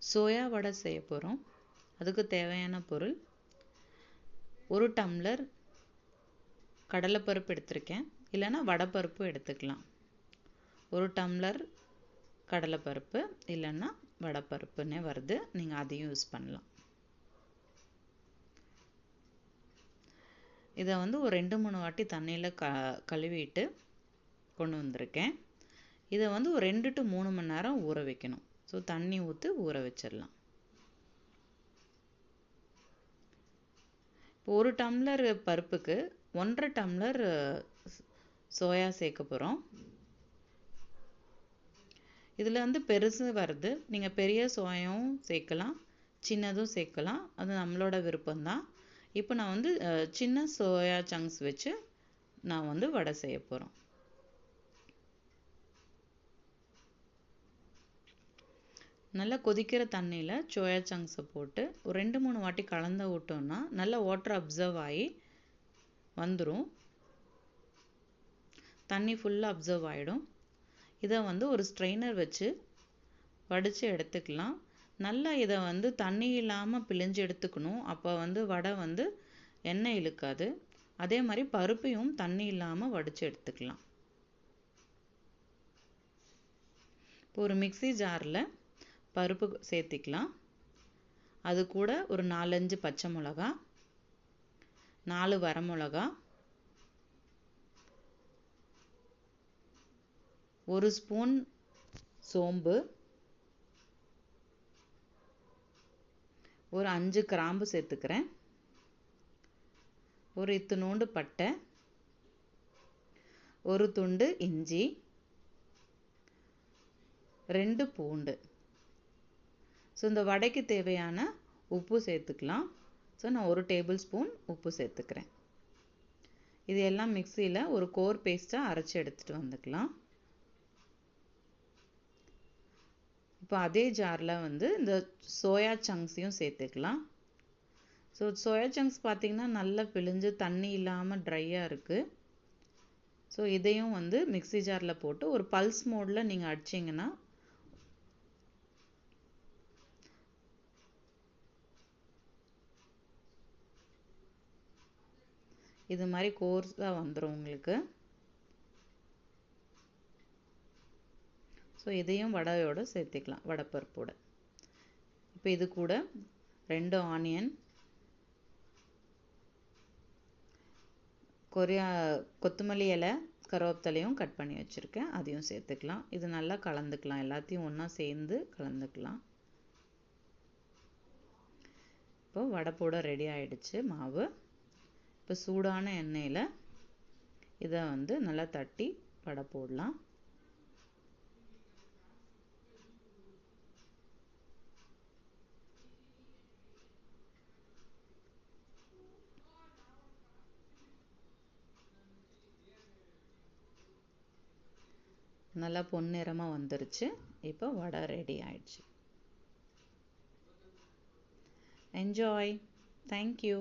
Soya வடை செய்ய போகிறோம். அதுக்கு தேவையான பொருள் 1 டம்ளர் கடலைப்பருப்பு எடுத்திருக்கேன், இல்லைன்னா வடைப்பருப்பு எடுத்துக்கலாம். 1 டம்ளர் கடலைப்பருப்பு இல்லைன்னா வடைப்பருப்புன்னே வருது, நீங்கள் அதையும் யூஸ் பண்ணலாம். இதை வந்து ஒரு 2-3 வாட்டி தண்ணியில் கழுவிட்டு கொண்டு வந்திருக்கேன். இதை வந்து ஒரு 2 to 3 மணி நேரம் ஊற வைக்கணும். ஸோ தண்ணி ஊற்றி ஊற வச்சிடலாம். இப்போ 1 டம்ளர் பருப்புக்கு 1.5 டம்ளர் சோயா சேர்க்க போகிறோம். இதில் வந்து பெருசு வருது, நீங்கள் பெரிய சோயாவும் சேர்க்கலாம், சின்னதும் சேர்க்கலாம், அது நம்மளோட விருப்பம்தான். இப்போ நான் வந்து சின்ன சோயா சங்க்ஸ் வச்சு நான் வந்து வடை செய்ய போகிறோம். நல்லா கொதிக்கிற தண்ணியில் சோயா சங்க்ஸை போட்டு ஒரு 2-3 வாட்டி கலந்து விட்டோம்னா நல்லா வாட்டர் அப்சர்வ் ஆகி வந்துடும். தண்ணி ஃபுல்லாக அப்சர்வ் ஆகிடும். இதை வந்து ஒரு ஸ்ட்ரெயினர் வச்சு வடித்து எடுத்துக்கலாம். நல்லா இதை வந்து தண்ணி இல்லாமல் பிழிஞ்சு எடுத்துக்கணும். அப்போ வந்து வடை வந்து எண்ணெய் இழுக்காது. அதே மாதிரி பருப்பையும் தண்ணி இல்லாமல் வடித்து எடுத்துக்கலாம். இப்போ ஒரு மிக்ஸி ஜாரில் பருப்பு சேர்த்திக்கலாம். அது கூட ஒரு 4-5 பச்சை மிளகா, 4 வரமிளகா, 1 ஸ்பூன் சோம்பு, ஒரு 5 கிராம்பு சேர்த்துக்கிறேன், ஒரு இத்துணூண்டு பட்டை, ஒரு துண்டு இஞ்சி, 2 பூண்டு. ஸோ இந்த வடைக்கு தேவையான உப்பு சேர்த்துக்கலாம். ஸோ நான் 1 டேபிள் ஸ்பூன் உப்பு சேர்த்துக்கிறேன். இது எல்லாம் மிக்சியில் ஒரு கோர் பேஸ்ட்டாக அரைச்சி எடுத்துகிட்டு வந்துக்கலாம். இப்போ அதே ஜாரில் வந்து இந்த சோயா சங்க்ஸையும் சேர்த்துக்கலாம். ஸோ சோயா சங்க்ஸ் பார்த்திங்கன்னா நல்லா பிழிஞ்சு தண்ணி இல்லாமல் ட்ரையாக இருக்குது. ஸோ இதையும் வந்து மிக்ஸி ஜாரில் போட்டு ஒரு பல்ஸ் மோடில் நீங்கள் அடிச்சிங்கன்னா இது மாதிரி கோர்ஸாக வந்துடும் உங்களுக்கு. ஸோ இதையும் வடையோடு சேர்த்துக்கலாம், வடைப்பருப்போடு. இப்போ இது கூட 2 ஆனியன், கொத்தமல்லி இலை, கருவேப்பிலையும் கட் பண்ணி வச்சுருக்கேன், அதையும் சேர்த்துக்கலாம். இது நல்லா கலந்துக்கலாம், எல்லாத்தையும் ஒன்றா சேர்ந்து கலந்துக்கலாம். இப்போ வடை போட ரெடி ஆகிடுச்சு மாவு. இப்போ சூடான எண்ணெயில் இதை வந்து நல்லா தட்டி வடை போடலாம். நல்லா பொன்னிறமாக வந்துருச்சு. இப்போ வடை ரெடி ஆயிடுச்சு. என்ஜாய். தேங்க்யூ.